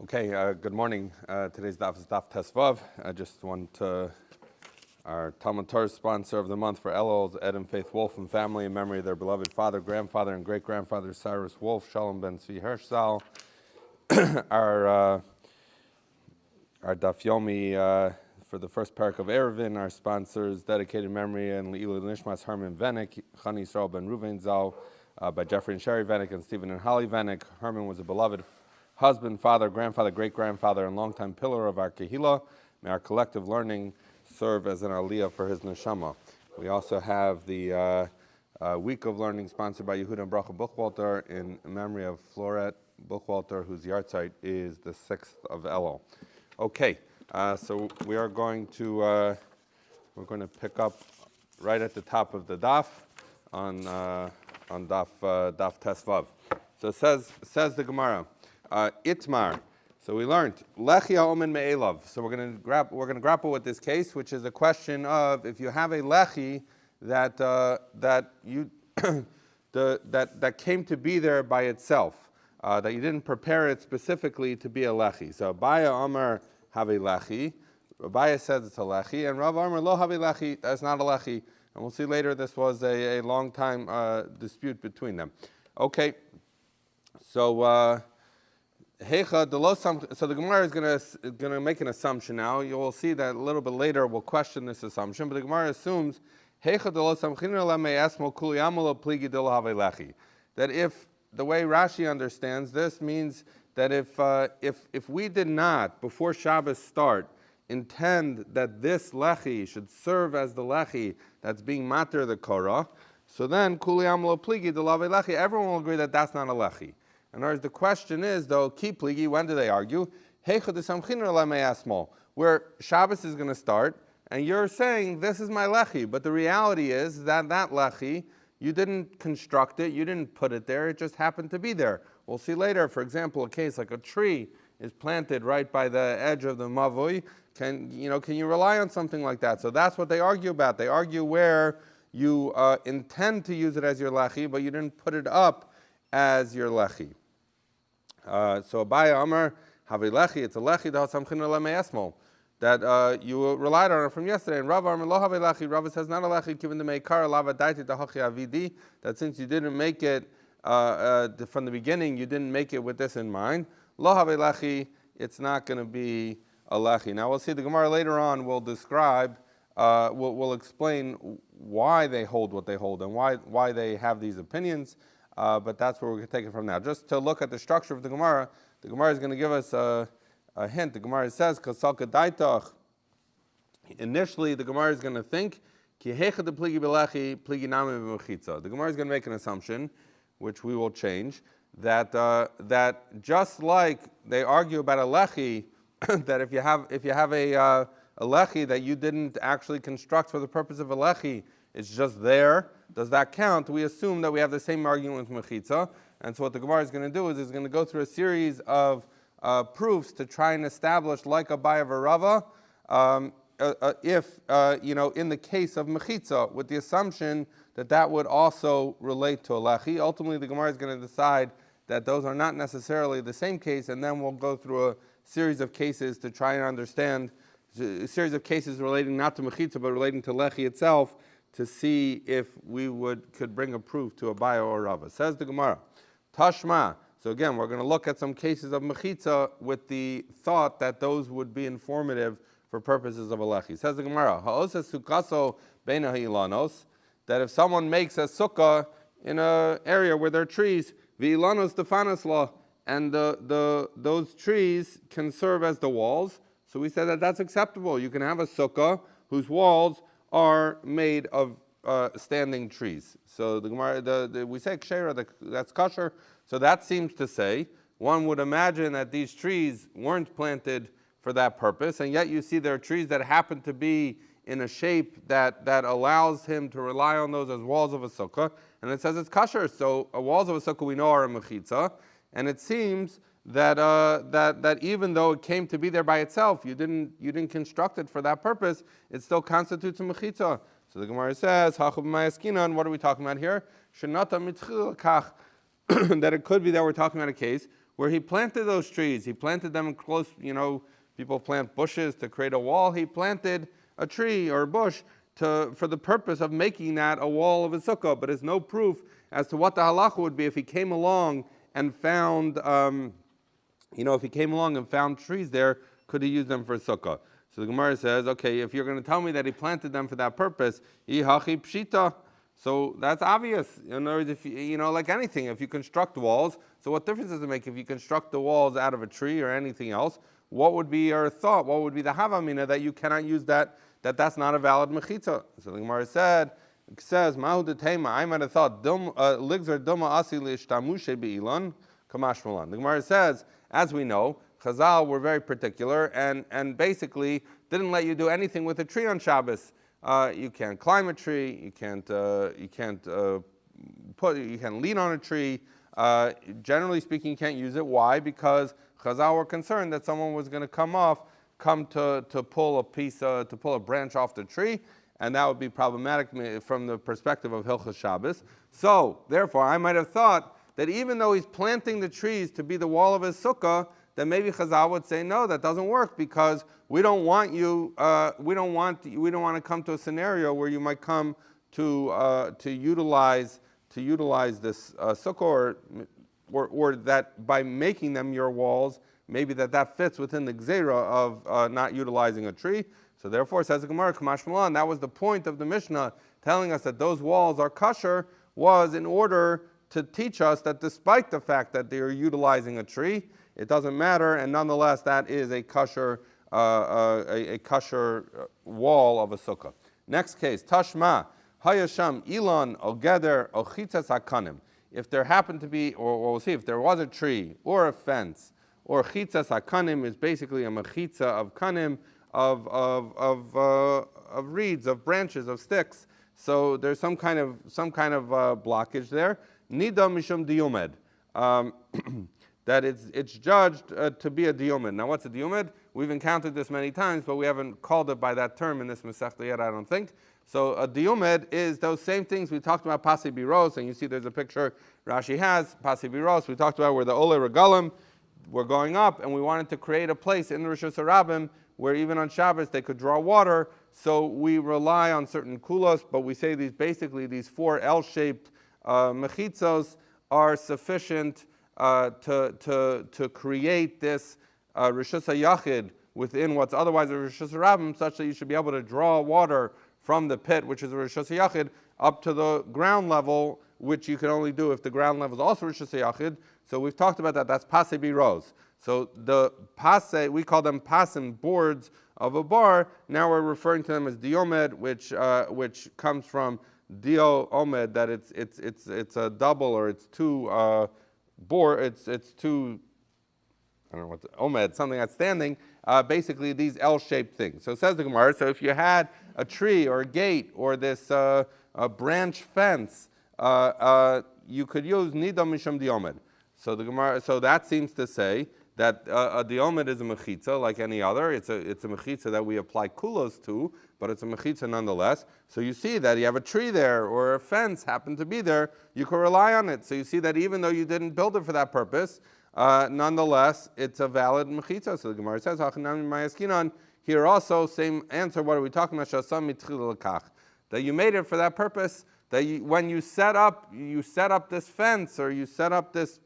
Okay, good morning. Today's daf is Daf Tesvav. I just want our Talmud Torah sponsor of the month for Elul's Ed and Faith Wolf and family in memory of their beloved father, grandfather, and great-grandfather Cyrus Wolf, Shalom ben Tzvi Hirschzal. Our Daf Yomi for the first parak of Eruvin, our sponsors, dedicated memory and Le'ilu Nishmas Herman Venek, Chani Yisrael ben Ruvain Zal, by Jeffrey and Sherry Venek and Stephen and Holly Venek. Herman was a beloved husband, father, grandfather, great-grandfather, and longtime pillar of our Kehillah. May our collective learning serve as an aliyah for his neshama. We also have the week of learning sponsored by Yehuda and Bracha Buchwalter in memory of Floret Buchwalter, whose yahrzeit is the 6th of Elul. Okay, so we are going to pick up right at the top of the daf on daf Tesvav. So it says the Gemara. Itmar. So we learned lechi ha'omen me'elav. So we're going to grapple with this case, which is a question of if you have a lechi that that came to be there by itself, that you didn't prepare it specifically to be a lechi. So Abaya Amar have a lechi. Abaya says it's a lechi, and Rav Amar lo have a lechi. That's not a lechi. And we'll see later. This was a long time dispute between them. Okay. So. So the Gemara is going to make an assumption now. You will see that a little bit later we'll question this assumption, but the Gemara assumes that if the way Rashi understands this means that if we did not before Shabbos start intend that this lechi should serve as the lechi that's being mater the Korah, so then kuli amlo pligi de lave lechi, everyone will agree that that's not a lechi. In other words, the question is, though, ki pligi, when do they argue? Where Shabbos is going to start, and you're saying, this is my lechi, but the reality is that lechi, you didn't construct it, you didn't put it there, it just happened to be there. We'll see later, for example, a case like a tree is planted right by the edge of the mavui. Can you rely on something like that? So that's what they argue about. They argue where you intend to use it as your lechi, but you didn't put it up as your lechi. So Abaya Amar have a lechi, it's a lechi that you relied on it from yesterday. And Rav Amar lo have a lechi. Rav says not a lechi given the meikar lava daiti tahachi avidi, that since you didn't make it from the beginning, you didn't make it with this in mind. Lo have a lechi, it's not going to be a lechi. Now we'll see the Gemara later on. Will describe, we'll explain why they hold what they hold and why they have these opinions. But that's where we're going to take it from now. Just to look at the structure of the Gemara is going to give us a hint. The Gemara says, initially the Gemara is going to think, the Gemara is going to make an assumption, which we will change, that just like they argue about a lechi, that if you have a lechi that you didn't actually construct for the purpose of a lechi, it's just there. Does that count? We assume that we have the same argument with mechitza, and so what the Gemara is going to do is it's going to go through a series of proofs to try and establish, like Abaya Rava, if in the case of mechitza, with the assumption that would also relate to a lechi. Ultimately, the Gemara is going to decide that those are not necessarily the same case, and then we'll go through a series of cases to try and understand a series of cases relating not to mechitza but relating to lechi itself, to see if we could bring a proof to Abaya or Rava. Says the Gemara, Tashma. So again, we're going to look at some cases of mechitza with the thought that those would be informative for purposes of a lechi. Says the Gemara, Ha'osa sukaso beina ha'ilanos, that if someone makes a sukkah in an area where there are trees, v'ilanos defanas law, and those trees can serve as the walls. So we said that that's acceptable. You can have a sukkah whose walls are made of standing trees. So the Gemara, we say kshera, that's kosher. So that seems to say one would imagine that these trees weren't planted for that purpose, and yet you see there are trees that happen to be in a shape that allows him to rely on those as walls of a sukkah, and it says it's kosher. So walls of a sukkah we know are a mechitza, and it seems that even though it came to be there by itself, you didn't construct it for that purpose, it still constitutes a mechitza. So the Gemara says, and what are we talking about here? That it could be that we're talking about a case where he planted those trees. He planted them close, people plant bushes to create a wall. He planted a tree or a bush for the purpose of making that a wall of a sukkah, but there's no proof as to what the halacha would be if he came along and found, if he came along and found trees there, could he use them for a sukkah? So the Gemara says, okay, if you're going to tell me that he planted them for that purpose, ihachi pshita. So that's obvious. In other words, if like anything, if you construct walls, so what difference does it make if you construct the walls out of a tree or anything else? What would be your thought? What would be the havamina that you cannot use that's not a valid mechitza? So the Gemara says, Mahu detema, I might have thought, ligzar duma asi l'ishtamushe be'ilan, kamash malan. The Gemara says, as we know, Chazal were very particular and basically didn't let you do anything with a tree on Shabbos. You can't climb a tree. You can't lean on a tree. Generally speaking, you can't use it. Why? Because Chazal were concerned that someone was going to come to pull a branch off the tree, and that would be problematic from the perspective of Hilchos Shabbos. So, therefore, I might have thought that even though he's planting the trees to be the wall of his sukkah, then maybe Chazal would say, no, that doesn't work because we don't want we don't want to come to a scenario where you might come to utilize this sukkah, or that by making them your walls, maybe that fits within the gzeira of not utilizing a tree. So therefore, says the Gemara, Kamash Malan, that was the point of the Mishnah, telling us that those walls are kosher, was in order to teach us that despite the fact that they are utilizing a tree, it doesn't matter, and nonetheless, that is a kosher wall of a sukkah. Next case, Tashma, Hayasham, Ilan, Ogeder, Ochitzas Hakanim. If there happened to be, or we'll see, if there was a tree or a fence, or Chitzas Hakanim is basically a mechitza of kanim, of reeds, of branches, of sticks. So there's some kind of blockage there. Nida mishum diyumed. That it's judged to be a diyumed. Now, what's a diyumed? We've encountered this many times, but we haven't called it by that term in this Masechta yet, I don't think. So a diyumed is those same things we talked about, pasi biros, and you see there's a picture Rashi has, pasi biros, we talked about where the ole regalim were going up, and we wanted to create a place in the Rishus HaRabim where even on Shabbos they could draw water. So we rely on certain kulos, but we say these four L-shaped mechitzos are sufficient to create this Rishus HaYachid within what's otherwise a Rishus HaRabim, such that you should be able to draw water from the pit, which is a Rishus HaYachid, up to the ground level, which you can only do if the ground level is also Rishus HaYachid. So we've talked about that. That's pasei biros. So the pasei, we call them pasim, boards of a bar. Now we're referring to them as diomed, which comes from dio omed, that it's a double, or it's two it's two, I don't know what omed, something that's standing. Basically these L-shaped things. So it says the Gemara. So if you had a tree or a gate or this a branch fence, you could use nida mishum diomed. So the Gemara, so that seems to say that a diomed is a mechitza like any other. It's a mechitza that we apply kulos to, but it's a mechitza nonetheless. So you see that you have a tree there or a fence happened to be there, you can rely on it. So you see that even though you didn't build it for that purpose, nonetheless it's a valid mechitza. So the Gemara says, here also, same answer. What are we talking about? That you made it for that purpose. That when you set up this fence or you set up this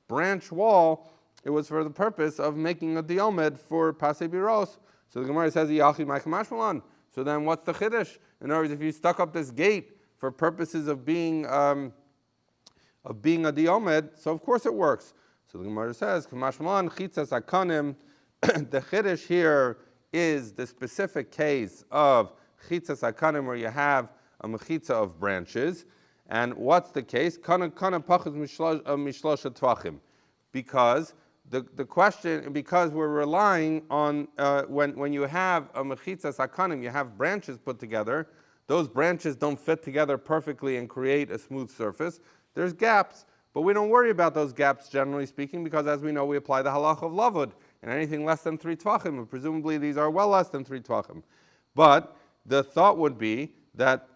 branch wall, it was for the purpose of making a diomed for pasei biros. So the Gemara says, so then what's the chiddush? In other words, if you stuck up this gate for purposes of being a diomed, so of course it works. So the Gemara says, the chiddush here is the specific case of chitzas hakanim, where you have a mechitza of branches. And what's the case? Because the question, because we're relying on when you have a mechitza hakanim, you have branches put together. Those branches don't fit together perfectly and create a smooth surface. There's gaps, but we don't worry about those gaps generally speaking, because as we know, we apply the halach of lavud, and anything less than 3 tvachim, and presumably these are well less than 3 tvachim. But the thought would be that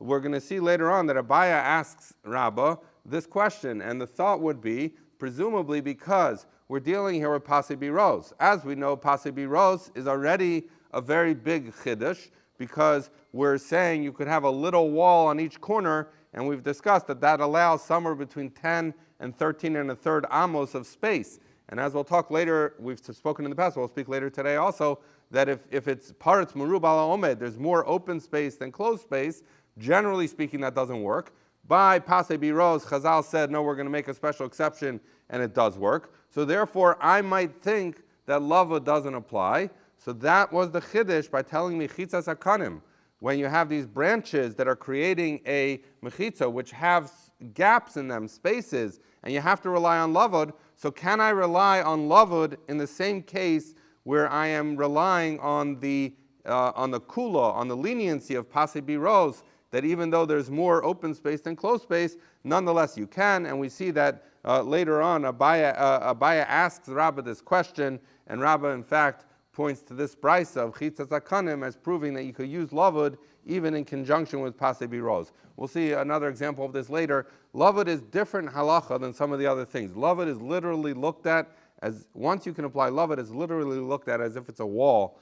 we're going to see later on that Abaya asks Rabbah this question, and the thought would be, presumably because we're dealing here with Pasei Biros. As we know, Pasei Biros is already a very big chiddush, because we're saying you could have a little wall on each corner, and we've discussed that that allows somewhere between 10 and 13 and a third amos of space. And as we'll talk later, we've spoken in the past, we'll speak later today also, that if it's paretz merub ala omed, there's more open space than closed space, generally speaking that doesn't work. By Pasei Biros, Chazal said, no, we're going to make a special exception, and it does work. So therefore, I might think that lava doesn't apply. So that was the chiddush by telling me chitzas hakanim. When you have these branches that are creating a mechitza, which have gaps in them, spaces, and you have to rely on lavud, so can I rely on lavud in the same case where I am relying on the kula, on the leniency of Pasei Biros, that even though there's more open space than closed space, nonetheless you can, and we see that later on Abaya asks Rabbah this question, and Rabbah in fact points to this brisa of chitzas hakanim as proving that you could use lavud even in conjunction with Pasei Biros. We'll see another example of this later. Lavud is different halacha than some of the other things. Lavud is literally looked at as, once you can apply lavud, it's literally looked at as if it's a wall.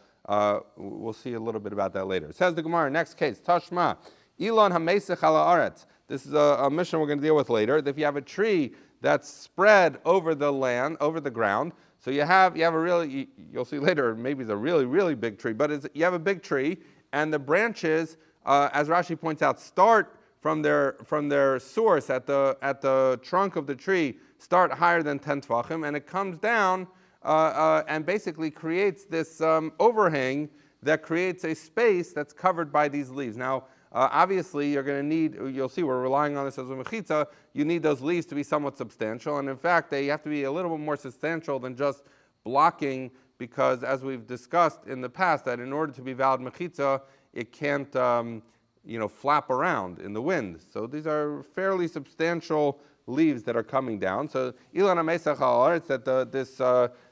We'll see a little bit about that later. Says the Gemara, next case, Tashma, Elon hamesech ala aretz. This is a mission we're going to deal with later. If you have a tree that's spread over the land, over the ground, so you have a really, you'll see later, maybe it's a really, really big tree, but you have a big tree, and the branches, as Rashi points out, start from their source at the trunk of the tree, start higher than 10 tefachim, and it comes down and basically creates this overhang that creates a space that's covered by these leaves. Now, obviously, you're going to need, you'll see we're relying on this as a mechitza, you need those leaves to be somewhat substantial, and in fact, they have to be a little bit more substantial than just blocking, because as we've discussed in the past, that in order to be valid mechitza, it can't flap around in the wind. So these are fairly substantial leaves that are coming down. So Ilan HaMesach HaAretz, that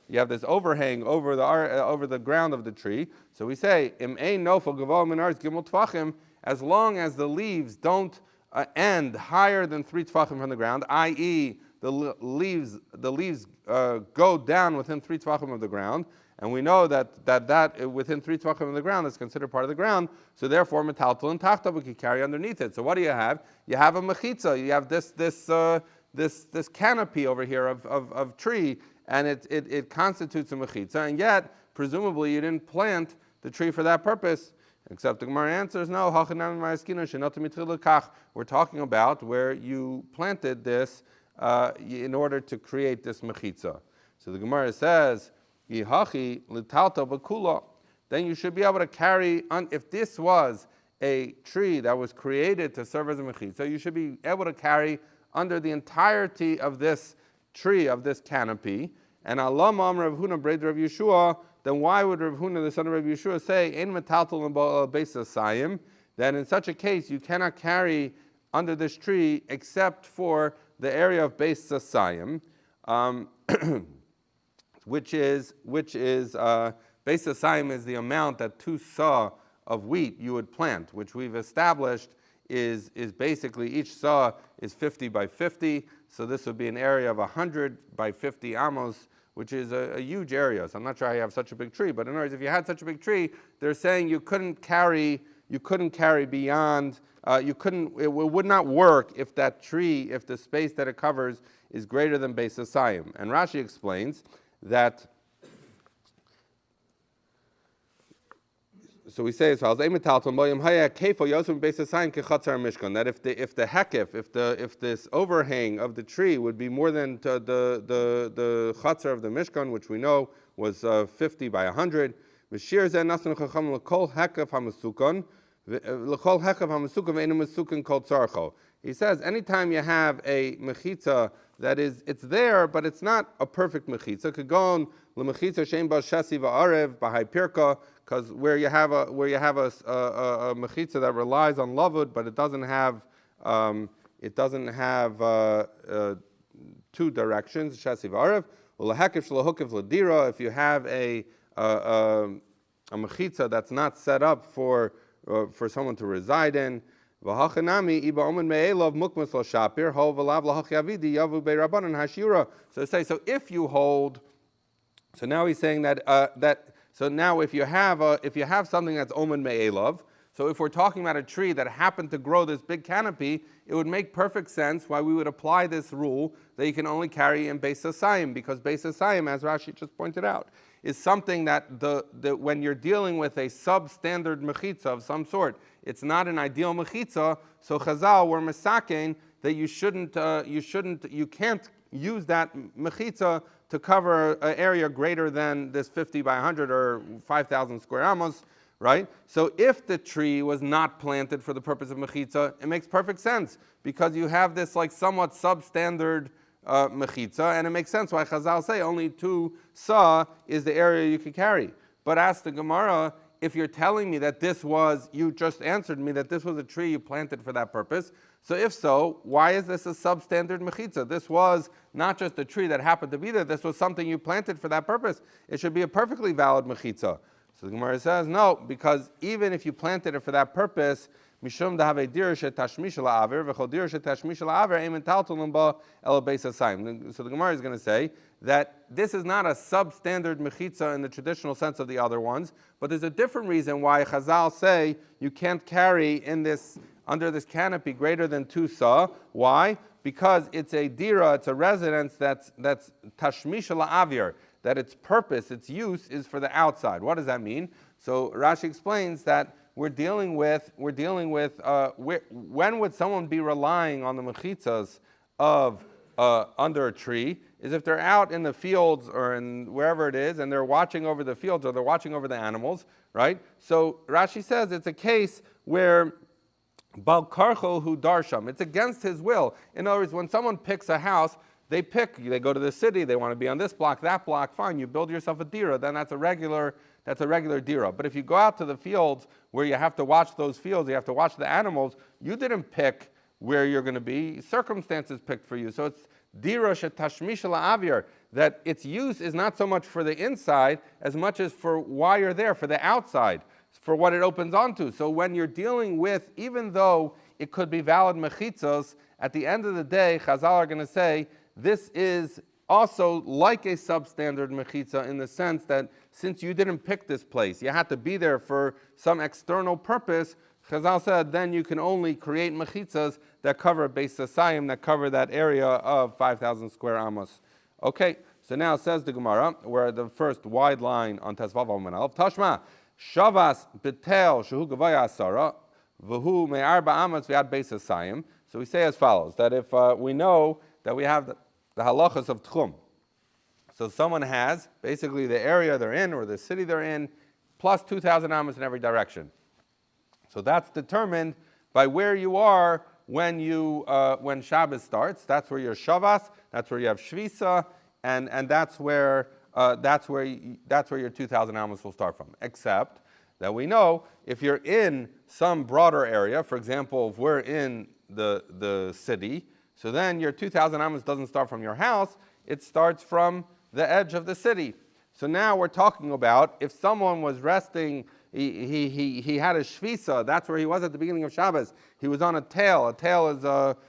you have this overhang over the ground of the tree. So we say, Im ein nofel gavoa min aretz gimel tfachim, as long as the leaves don't end higher than 3 tefachim from the ground, i.e., the leaves go down within 3 tefachim of the ground, and we know that within 3 tefachim of the ground is considered part of the ground, so therefore metaltal and tachta we can carry underneath it. So what do you have? You have a mechitza. You have this canopy over here of tree, and it constitutes a mechitza, and yet presumably you didn't plant the tree for that purpose. Except the Gemara answers, no, we're talking about where you planted this in order to create this mechitza. So the Gemara says, then you should be able to carry, if this was a tree that was created to serve as a mechitza, you should be able to carry under the entirety of this tree, of this canopy. And Allah Rav Huna Breid Rav Yeshua, then why would Rav Huna, the son of Rav Yeshua, say, Ein metaltal beis hasayim, that in such a case you cannot carry under this tree except for the area of beis hasayim, which is beis hasayim is the amount that 2 saw of wheat you would plant, which we've established is basically each saw is 50 by 50, so this would be an area of 100 by 50 amos, which is a huge area. So I'm not sure how you have such a big tree, but in other words, if you had such a big tree, they're saying you couldn't carry beyond, it would not work if that tree, if the space that it covers is greater than beis hasayim. And Rashi explains that, so we say as follows: that if the hekif, if this overhang of the tree would be more than the chatzar of the Mishkan, which we know was 50 by 100, he says anytime you have a mechitza that is, it's there, but it's not a perfect mechitza. Could go on lemechitza shein ba shasi va'arev b'hai pirka, because where you have a mechitza that relies on lavud, but it doesn't have 2 directions, shasi va'arev. Ulahakif shlohukiv ladira, if you have a mechitza that's not set up for someone to reside in. V'hachanami iba omen me'elov mukmas lo shapir ho v'lav lahachyavidi yavu be'rabanan hashira. So say, so if you hold, so now he's saying that so now if you have something that's omen me'elov, so if we're talking about a tree that happened to grow this big canopy, it would make perfect sense why we would apply this rule that you can only carry in Beis Hasayim, because Beis Hasayim, as Rashi just pointed out, is something that when you're dealing with a substandard mechitza of some sort, it's not an ideal mechitza. So Chazal were mesakein that you can't use that mechitza to cover an area greater than this 50 by 100 or 5,000 square amos. Right? So if the tree was not planted for the purpose of mechitza, it makes perfect sense, because you have this like somewhat substandard mechitza, and it makes sense why Chazal say only 2 sa is the area you could carry. But ask the Gemara, if you're telling me that you just answered me that this was a tree you planted for that purpose, so if so, why is this a substandard mechitza? This was not just a tree that happened to be there, this was something you planted for that purpose. It should be a perfectly valid mechitza. So the Gemara says, no, because even if you planted it for that purpose, mishum dahave dir shetashmish la'aver v'chol dir shetashmish la'aver eimen taltolim ba el beis hasayim. So the Gemara is going to say that this is not a substandard mechitza in the traditional sense of the other ones, but there's a different reason why Chazal say you can't carry under this canopy greater than 2 sa. Why? Because it's a dira, it's a residence that's tashmish la'avir, that its purpose, its use is for the outside. What does that mean? So Rashi explains that we're dealing with when would someone be relying on the mechitzas of under a tree, is if they're out in the fields or in wherever it is and they're watching over the fields or they're watching over the animals, right? So Rashi says it's a case where Bal Karcho hu darsham, it's against his will. In other words, when someone picks a house, they go to the city, they want to be on this block, that block, fine, you build yourself a dira, then that's a regular dira. But if you go out to the fields where you have to watch those fields, you have to watch the animals, you didn't pick where you're going to be, circumstances picked for you. So it's dira shetashmish la'avir, that its use is not so much for the inside as much as for why you're there, for the outside, for what it opens onto. So when you're dealing with, even though it could be valid mechitzos, at the end of the day, Chazal are going to say, this is also like a substandard mechitza in the sense that since you didn't pick this place, you had to be there for some external purpose. Chazal said then you can only create mechitzas that cover Beis Hasayim, that cover that area of 5,000 square amos. Okay, so now says the Gemara, where the first wide line on Tesvav Omanal, Tashma, Shavas Betel Shehu Gavaya Asara, V'hu Me'arba Amos V'ad Beis Hasayim. So we say as follows, that if we know that we have the halachas of tchum. So someone has basically the area they're in or the city they're in plus 2,000 amos in every direction. So that's determined by where you are when Shabbos starts. That's where your Shavas, that's where you have Shvisa, and that's where your 2,000 amos will start from. Except that we know if you're in some broader area, for example, if we're in the city, so then your 2,000 amos doesn't start from your house, it starts from the edge of the city. So now we're talking about if someone was resting, he had a shvisa, that's where he was at the beginning of Shabbos. He was on a tail. A tail is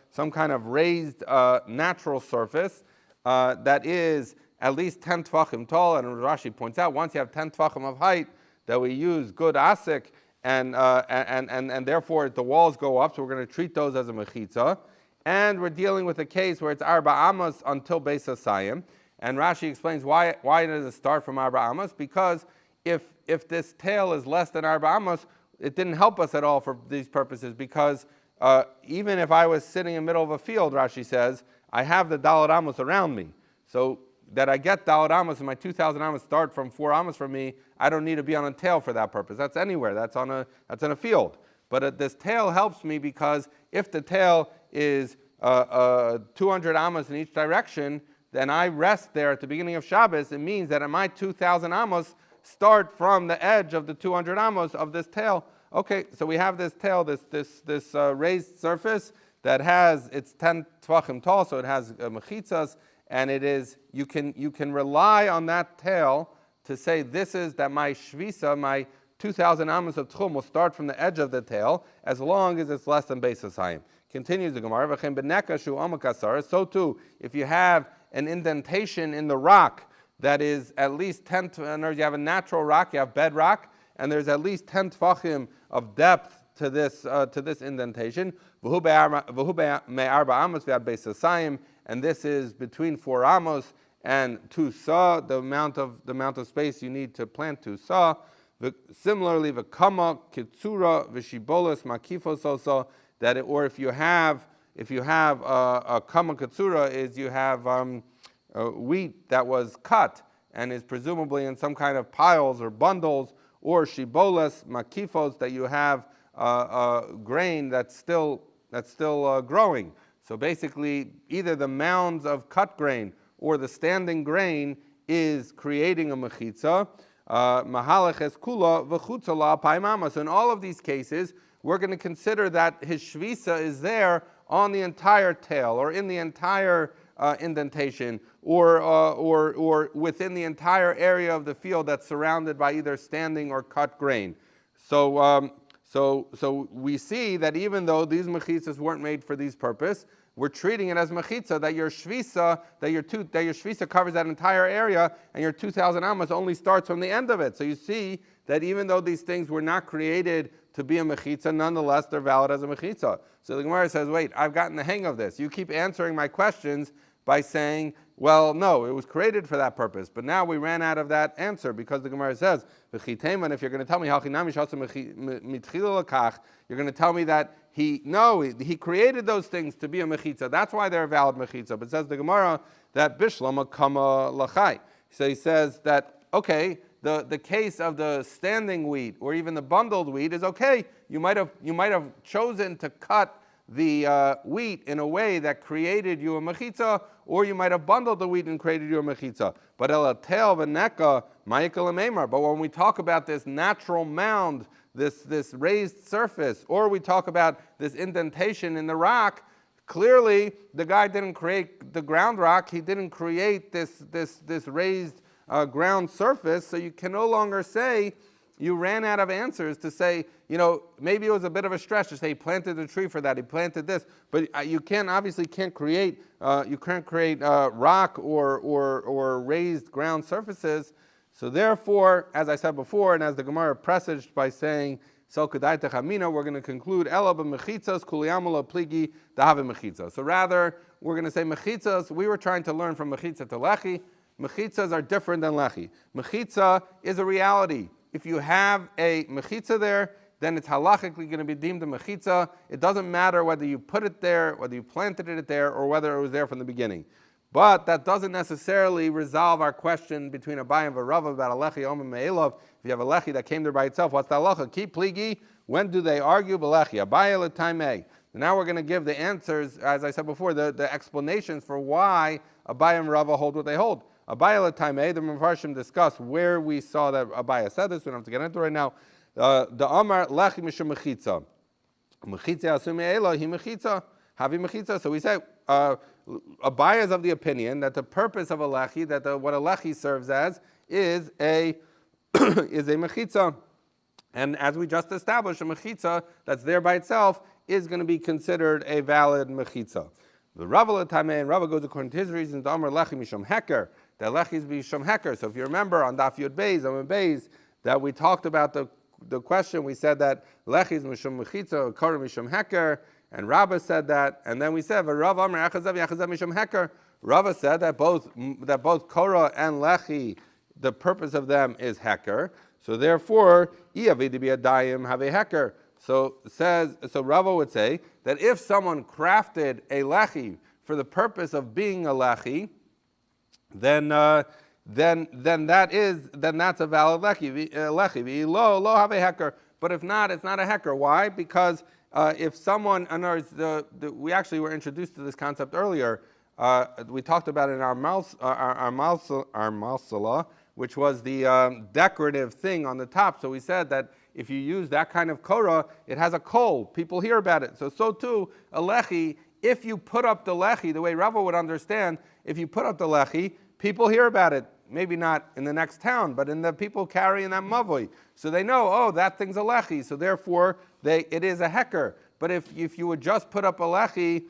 some kind of raised natural surface that is at least 10 tvachim tall, and Rashi points out once you have 10 tvachim of height, that we use good asik, and therefore the walls go up, so we're going to treat those as a mechitza. And we're dealing with a case where it's arba amos until Beis Hasayim. And Rashi explains why does it start from arba amos? Because if this tail is less than arba amos, it didn't help us at all for these purposes, because even if I was sitting in the middle of a field, Rashi says, I have the daled amos around me. So that I get daled amos and my 2,000 amos start from 4 amos from me, I don't need to be on a tail for that purpose. That's anywhere. That's in a field. But this tail helps me because if the tail is 200 amos in each direction, then I rest there at the beginning of Shabbos. It means that my 2,000 amos start from the edge of the 200 amos of this tail. Okay, so we have this tail, this raised surface that has, it's 10 tvachim tall, so it has mechitzas, and it is, you can rely on that tail to say this is that my shvisa, my 2,000 amos of tchum will start from the edge of the tail, as long as it's less than beis hasayim. Continues the Gemara, v'chein beneka shu amak asara. So too, if you have an indentation in the rock that is at least 10, in other words, you have a natural rock, you have bedrock, and there's at least 10 tfachim of depth to this indentation. V'hu me'arba amos v'ad beis hasayim, and this is between 4 amos and 2 sa, the amount of space you need to plant 2 sa. Similarly, v'kama kitsura v'shibolos makifos also, that or if you have a kama kitsura, is you have wheat that was cut and is presumably in some kind of piles or bundles, or shibolas makifos, that you have grain that's still growing. So basically, either the mounds of cut grain or the standing grain is creating a mechitza. Mahaleches kula v'chutza la paimama. So in all of these cases, we're going to consider that his shvisa is there on the entire tail, or in the entire indentation, or within the entire area of the field that's surrounded by either standing or cut grain. So we see that even though these mechitzas weren't made for these purpose, we're treating it as mechitza, that your shvisa covers that entire area, and your 2,000 amos only starts from the end of it. So you see that even though these things were not created to be a mechitza, nonetheless they're valid as a mechitza. So the Gemara says, wait, I've gotten the hang of this. You keep answering my questions by saying, well, no, it was created for that purpose. But now we ran out of that answer, because the Gemara says, if you're going to tell me, you're going to tell me that he created those things to be a mechitza. That's why they're a valid mechitza. But says the Gemara that bishlama kama lachai. So he says that, okay, the case of the standing wheat or even the bundled wheat is okay. You might have chosen to cut the wheat in a way that created you a mechitza, or you might have bundled the wheat and created you a mechitza. But elatel v'neka ma'ikal amemar. But when we talk about this natural mound, this raised surface, or we talk about this indentation in the rock, clearly the guy didn't create the ground rock. He didn't create this raised ground surface. So you can no longer say you ran out of answers to say, maybe it was a bit of a stretch to say he planted the tree for that, he planted this, but you obviously can't create rock or raised ground surfaces. So therefore, as I said before, and as the Gemara presaged by saying, so kedai techamina, we're going to conclude ela b'mechitzas kuliyamula pligi dahave mechitza. So rather, we're going to say mechitzas. We were trying to learn from mechitza to lechi. Mechitzas are different than lechi. Mechitza is a reality. If you have a mechitza there, then it's halachically going to be deemed a mechitza. It doesn't matter whether you put it there, whether you planted it there, or whether it was there from the beginning. But that doesn't necessarily resolve our question between Abai and Rava about a lechi omer me'elav. If you have a lechi that came there by itself, what's the halacha? Ki pligi. When do they argue? Belechi Abai l'taimei. Now we're going to give the answers, as I said before, the explanations for why Abai and Rava hold what they hold. Abai l'taimei. The Mefarshim discuss where we saw that Abai said this. We don't have to get into it right now. The Amar lechi mishum mechitza. Mechitza asumi ela hi mechitza. Havi mechitza. So we say Abai is of the opinion that the purpose of a lechi, what a lechi serves as, is a mechitza. And as we just established, a mechitza that's there by itself is going to be considered a valid mechitza. The Rava l'tamei, and Rava goes according to his reasons, the Amar lechi mishum heker, that lechis be mishum heker. So if you remember on Daf Yud Beis, Amud Beis, that we talked about the question, we said that lechis mishum mechitza, kara mishum heker, and Rava said that, and then we said Rava Amar achazav yachazav mishum heker. Rava said that both kara and lechi, the purpose of them is heker. So therefore, iyavidi biyadayim have a heker. So Rava would say that if someone crafted a lechi for the purpose of being a lechi, then that's a valid lechi. Lo have a heker. But if not, it's not a heker. Why? Because if someone, in other words, we actually were introduced to this concept earlier. We talked about it in our malsala, which was the decorative thing on the top. So we said that if you use that kind of korah, it has a kohl. People hear about it. So too, a lechi, if you put up the lechi, the way Rava would understand, if you put up the lechi, people hear about it. maybe not in the next town, but in the people carrying that mavoi. So they know, oh, that thing's a lechi, so therefore it is a heker. But if you would just put up a lechi,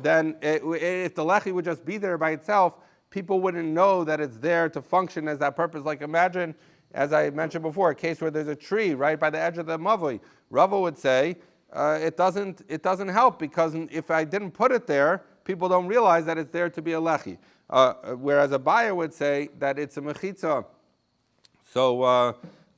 then if the lechi would just be there by itself, people wouldn't know that it's there to function as that purpose. Like imagine, as I mentioned before, a case where there's a tree right by the edge of the mavoi. Rava would say, it doesn't help, because if I didn't put it there, people don't realize that it's there to be a lechi. Whereas a buyer would say that it's a mechitza. So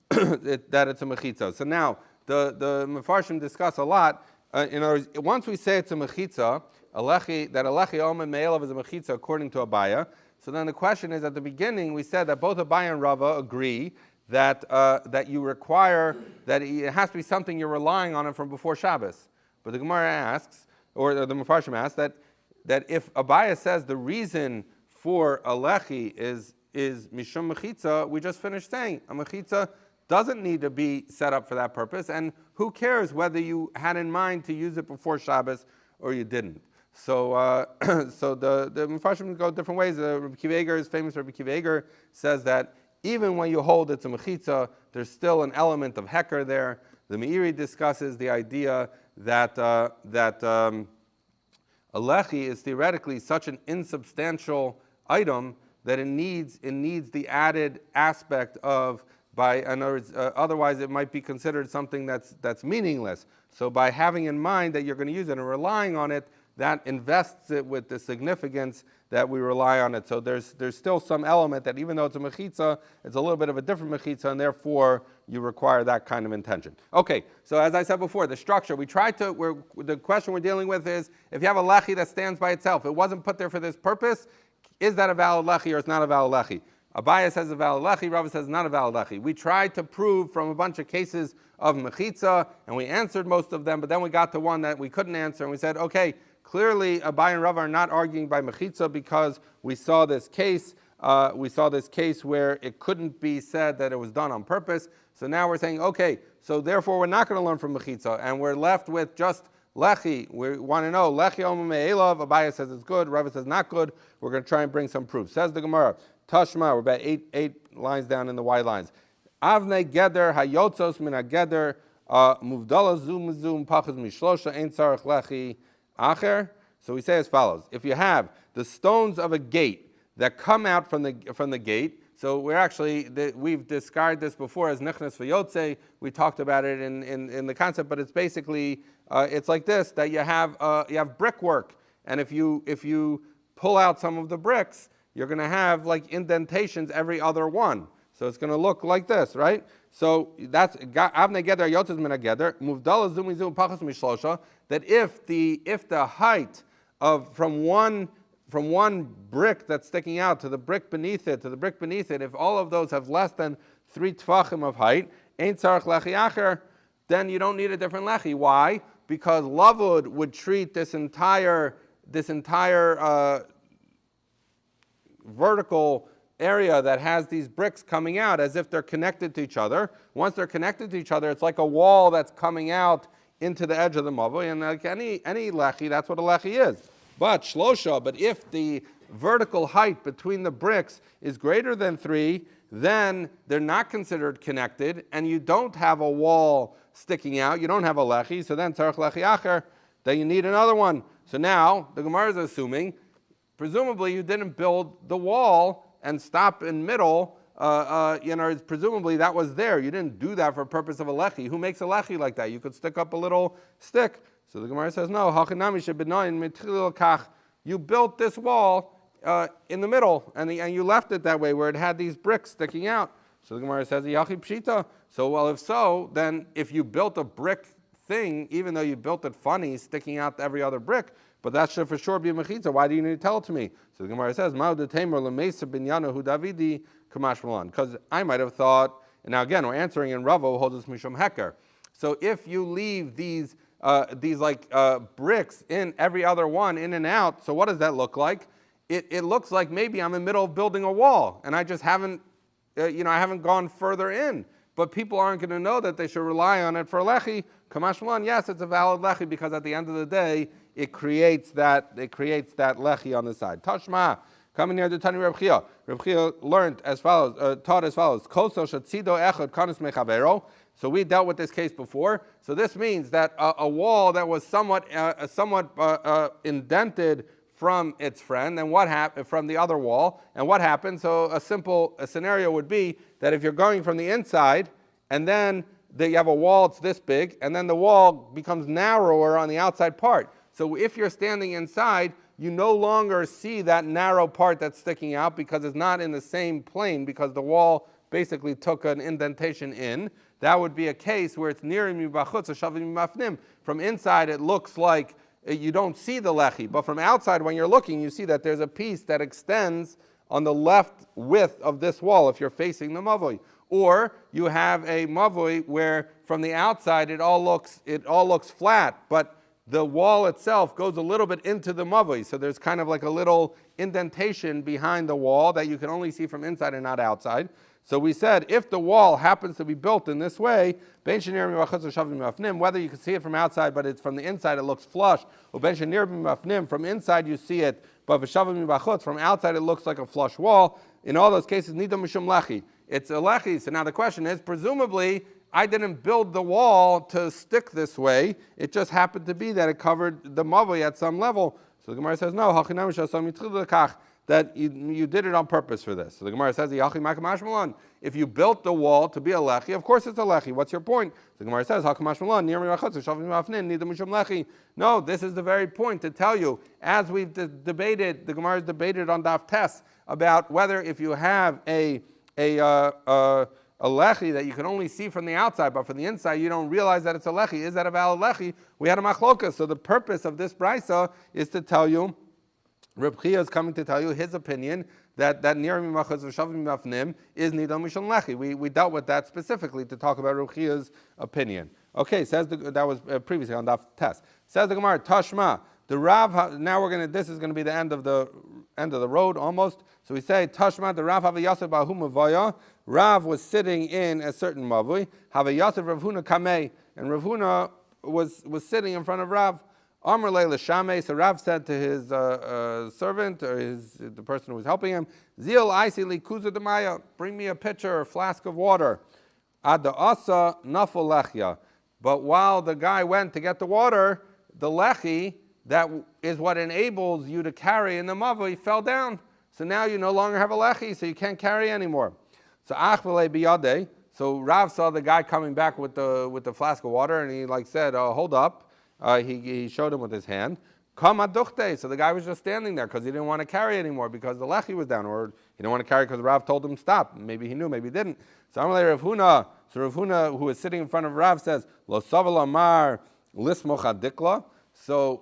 that it's a mechitza. So now the Mefarshim discuss a lot. In other words, once we say it's a mechitza, that a lechi omen me'elav is a mechitza according to Abaya. So then the question is, at the beginning we said that both Abaya and Rava agree that you require that it has to be something you're relying on it from before Shabbos. But the Gemara asks, or the Mefarshim asks, that if Abaya says the reason for a lechi is mishum mechitza, we just finished saying a mechitza doesn't need to be set up for that purpose, and who cares whether you had in mind to use it before Shabbos or you didn't. So so the Mefarshim go different ways. Rabbi Akiva Eiger, is famous Rabbi Akiva Eiger, says that even when you hold it's a mechitza, there's still an element of heker there. The Meiri discusses the idea that a lechi is theoretically such an insubstantial item that it needs the added aspect of, in other words, otherwise it might be considered something that's meaningless. So by having in mind that you're going to use it and relying on it, that invests it with the significance that we rely on it. So there's still some element that even though it's a mechitza, it's a little bit of a different mechitza, and therefore you require that kind of intention. Okay, so as I said before, the structure, the question we're dealing with is, if you have a lechi that stands by itself, it wasn't put there for this purpose, is that a valid lechi or it's not a valid lechi? Abaya says a valid lechi, Rava says not a valid lechi. We tried to prove from a bunch of cases of mechitza, and we answered most of them, but then we got to one that we couldn't answer, and we said, okay, clearly Abaya and Rava are not arguing by mechitza, because we saw this case where it couldn't be said that it was done on purpose. So now we're saying, okay, so therefore we're not going to learn from mechitza, and we're left with just lechi. We want to know lechi omen me'elav. Abaya says it's good, Rava says not good. We're going to try and bring some proof. Says the Gemara, Tashma, we're about eight lines down in the white lines. Avnei geder hayotzos min hageder muvdala zum pachas mishlosha ein tzarich lechi acher. So we say as follows: if you have the stones of a gate that come out from the gate, so we've described this before as nichnas v'yotze. We talked about it in the concept, but it's basically it's like this: that you have brickwork, and if you pull out some of the bricks, you're going to have like indentations every other one. So it's going to look like this, right? So that's avnei geder yotzes min hageder muvdala zum pachas mishlosha. That if the height of from one brick that's sticking out to the brick beneath it, if all of those have less than 3 tfachim of height, ein tzarich lechi acher, then you don't need a different lechi. Why? Because lavud would treat this entire vertical area that has these bricks coming out as if they're connected to each other. Once they're connected to each other, it's like a wall that's coming out into the edge of the mavoi, and like any lechi, that's what a lechi is. But shlosha, but if the vertical height between the bricks is greater than 3, then they're not considered connected, and you don't have a wall sticking out. You don't have a lechi, so then tzarich lechi acher, then you need another one. So now the Gemara is assuming, presumably you didn't build the wall and stop in middle. Presumably that was there. You didn't do that for the purpose of a lechi. Who makes a lechi like that? You could stick up a little stick. So the Gemara says, no. You built this wall in the middle, and you left it that way, where it had these bricks sticking out. So the Gemara says, yachi pshita. So, well, if so, then if you built a brick thing, even though you built it funny, sticking out every other brick, but that should for sure be a mechitza. Why do you need to tell it to me? So the Gemara says, because I might have thought, and now again, we're answering in Rava, who holds us mishum heker. So if you leave these bricks in every other one, in and out, so what does that look like? It looks like maybe I'm in the middle of building a wall, and I just haven't, I haven't gone further in. But people aren't going to know that they should rely on it for lechi. Kamash Malan, yes, it's a valid lechi, because at the end of the day, it creates that lechi on the side. Tashma, Coming near the Tani Reb Chia. Reb Chia learned as follows, taught as follows. So we dealt with this case before. So this means that a wall that was somewhat indented from its friend, and what happened from the other wall, and what happened? So a scenario would be that if you're going from the inside, and then you have a wall that's this big, and then the wall becomes narrower on the outside part. So if you're standing inside, you no longer see that narrow part that's sticking out because it's not in the same plane, because the wall basically took an indentation in. That would be a case where it's near mibachutz or shavim mafnim. From inside, it looks like you don't see the lechi, but from outside, when you're looking, you see that there's a piece that extends on the left width of this wall if you're facing the mavoi. Or you have a mavoi where from the outside it all looks flat, but the wall itself goes a little bit into the mavoi. So there's kind of like a little indentation behind the wall that you can only see from inside and not outside. So we said if the wall happens to be built in this way, whether you can see it from outside, but it's from the inside it looks flush, from inside you see it, but from outside it looks like a flush wall. In all those cases, it's a lechi. So now the question is, presumably, I didn't build the wall to stick this way. It just happened to be that it covered the mavoi at some level. So the Gemara says, no, that you did it on purpose for this. So the Gemara says, if you built the wall to be a lechi, of course it's a lechi. What's your point? The Gemara says, no, this is the very point to tell you, as we've debated, the Gemara has debated on Daf Tes, about whether if you have a lechi that you can only see from the outside, but from the inside you don't realize that it's a lechi. Is that a valid lechi? We had a machlokas. So the purpose of this brisa is to tell you, Reb Chia is coming to tell you his opinion that nir mimachas v'shavim mafnim is nidam mishon lechi. We dealt with that specifically to talk about Reb Chia's opinion. Okay, that was previously on Daf Tes. Says the Gemara, Tashma. The Rav. Now this is going to be the end of the road almost. So we say Tashma. The Rav Havayasef Bahu Mavaya. Rav was sitting in a certain mavui. Havayasef Rav Huna Kamei, and Rav Huna was sitting in front of Rav. Amar Leila Shame. So Rav said to his servant, or the person who was helping him, Zil Aisi Li Kuza Demaya, bring me a pitcher or flask of water. Ada Asa Nafal Lechya. But while the guy went to get the water, the lechi, that is what enables you to carry in the mavoi, fell down. So now you no longer have a lechi, so you can't carry anymore. So Achvele Biyade. So Rav saw the guy coming back with the flask of water, and he said, hold up. He showed him with his hand. Kam aduchte. So the guy was just standing there because he didn't want to carry anymore because the lechi was down, or he didn't want to carry because Rav told him stop. Maybe he knew, maybe he didn't. So Amalei Rav Huna. So Rav Huna, who was sitting in front of Rav, says, Lo saval amar lismocha dikla. So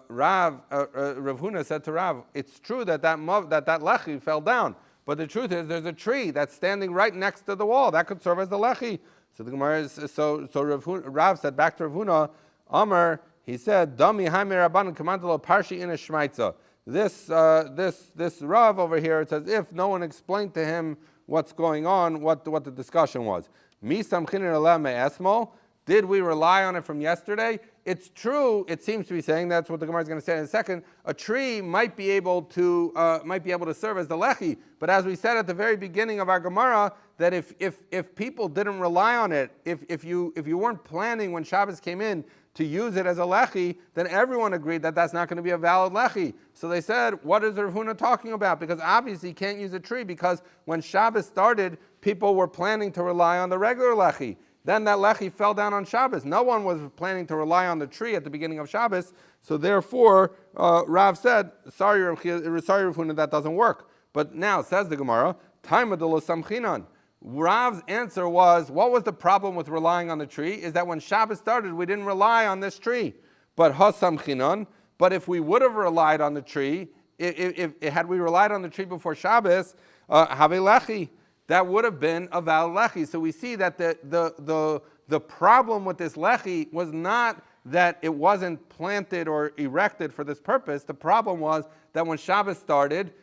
Rav Huna said to Rav, it's true that lechi fell down, but the truth is there's a tree that's standing right next to the wall that could serve as the lechi. So the Gemara is Rav said back to Rav Huna, Amar, he said, Dami Haimir Rabban Kamandalo Parshi in a Shmaitza. This Rav over here, it's as if no one explained to him what's going on, what the discussion was. Misam Chinin Aleh Me'esmo. Did we rely on it from yesterday? It's true. It seems to be saying, that's what the Gemara is going to say in a second. A tree might be able to serve as the lechi, but as we said at the very beginning of our Gemara, that if people didn't rely on it, if you weren't planning when Shabbos came in to use it as a lechi, then everyone agreed that that's not going to be a valid lechi. So they said, what is Rav Huna talking about? Because obviously you can't use a tree, because when Shabbos started, people were planning to rely on the regular lechi. Then that lechi fell down on Shabbos. No one was planning to rely on the tree at the beginning of Shabbos. So therefore, Rav said, sorry Rav Huna, that doesn't work. But now, says the Gemara, Taima de lo samchinan. Rav's answer was, what was the problem with relying on the tree? Is that when Shabbos started, we didn't rely on this tree. But hasamchinan. But if we would have relied on the tree, had we relied on the tree before Shabbos, have a lechi, that would have been a valid lechi. So we see that the problem with this lechi was not that it wasn't planted or erected for this purpose. The problem was that when Shabbos started,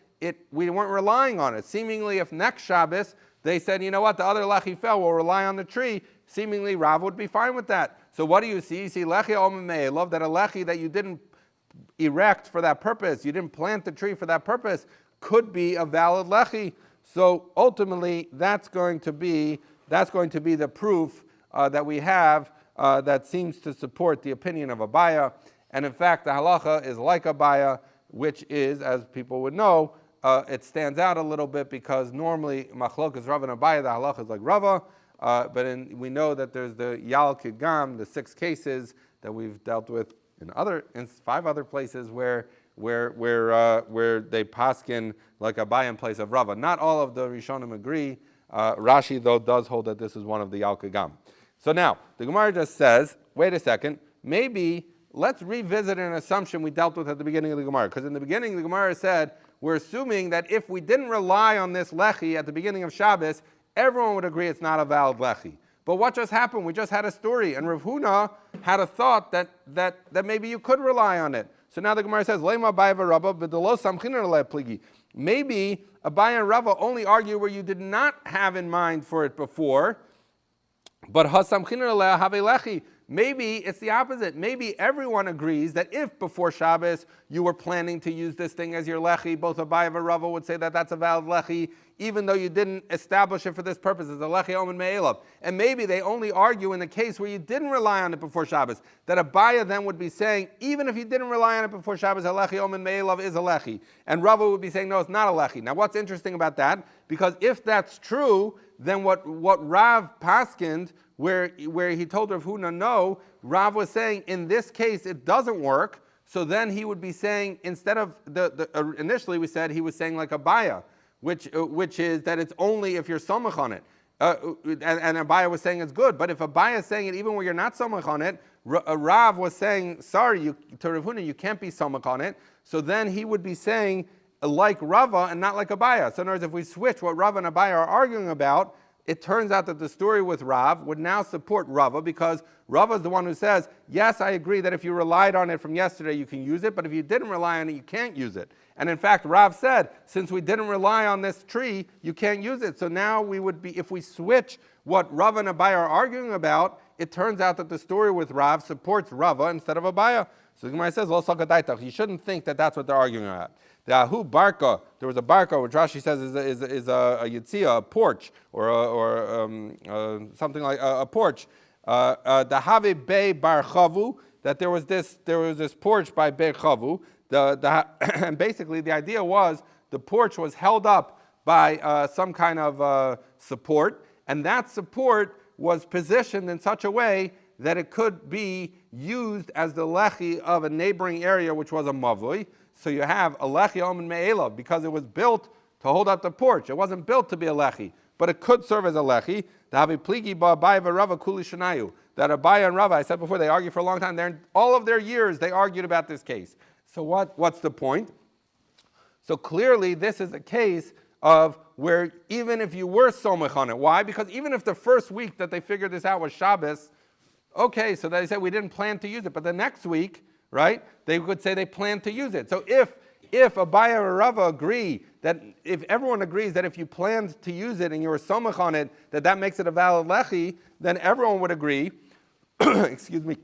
we weren't relying on it. Seemingly, if next Shabbos they said, you know what, the other lechi fell, we'll rely on the tree, seemingly Rav would be fine with that. So what do you see? You see lechi omamei. Love that a lechi that you didn't erect for that purpose, you didn't plant the tree for that purpose, could be a valid lechi. So ultimately, that's going to be the proof that we have that seems to support the opinion of Abaya. And in fact, the halacha is like Abaya, which is, as people would know, it stands out a little bit because normally machlokas Rava and Abaya, the halacha is like Rava, but we know that there's the Yal Kigam, the 6 cases that we've dealt with in 5 other places where they paskin like Abaya in place of Rava. Not all of the Rishonim agree. Rashi, though, does hold that this is one of the Yal Kigam. So now, the Gemara just says, wait a second, maybe let's revisit an assumption we dealt with at the beginning of the Gemara. Because in the beginning, the Gemara said, we're assuming that if we didn't rely on this lechi at the beginning of Shabbos, everyone would agree it's not a valid lechi. But what just happened? We just had a story, and Rav Huna had a thought that maybe you could rely on it. So now the Gemara says, Lema Abaya v'Rava b'delo samchiner le'pligi. Maybe Abaya and Rava only argue where you did not have in mind for it before, but hasamchiner le'have lechi. Maybe it's the opposite. Maybe everyone agrees that if before Shabbos you were planning to use this thing as your lechi, both Abaya and Rava would say that that's a valid lechi, even though you didn't establish it for this purpose as a lechi omen me'elav. And maybe they only argue in the case where you didn't rely on it before Shabbos, that Abaya then would be saying, even if you didn't rely on it before Shabbos, a lechi omen me'elav is a lechi. And Rava would be saying, no, it's not a lechi. Now what's interesting about that? Because if that's true, then what Rav paskind, where he told Rav Huna no, Rav was saying in this case it doesn't work. So then he would be saying, instead of initially we said he was saying like Abaya, which is that it's only if you're somach on it. And Abaya was saying it's good, but if Abaya is saying it even where you're not somach on it, Rav was saying, sorry, to Rav Huna, you can't be somach on it. So then he would be saying like Rava and not like Abaya. So in other words, if we switch what Rava and Abaya are arguing about, it turns out that the story with Rav would now support Rava, because Rava is the one who says, yes, I agree that if you relied on it from yesterday, you can use it, but if you didn't rely on it, you can't use it. And in fact, Rav said, since we didn't rely on this tree, you can't use it. So now we would be, if we switch what Rava and Abaya are arguing about, it turns out that the story with Rav supports Rava instead of Abaya. So the Gemara says, Lo sakadaitach. You shouldn't think that that's what they're arguing about. The Ahu Barka, there was a Barka, which Rashi says is a Yitzia, a porch, or something like a porch. The Have Bei Bar Chavu, that there was this porch by Bei Chavu. And basically the idea was the porch was held up by some kind of support, and that support was positioned in such a way that it could be used as the lechi of a neighboring area, which was a mavui. So you have a lechi omen me'elav, because it was built to hold up the porch. It wasn't built to be a lechi, but it could serve as a lechi. That Abaya and Rava, I said before, they argue for a long time. All of their years, they argued about this case. So what's the point? So clearly, this is a case of where even if you were somech on it, why? Because even if the first week that they figured this out was Shabbos, okay, so they said we didn't plan to use it, but the next week, right, they would say they planned to use it. So if Abaya or Rava agree that, if everyone agrees that if you planned to use it and you were somech on it, that makes it a valid lechi, then everyone would agree, excuse me,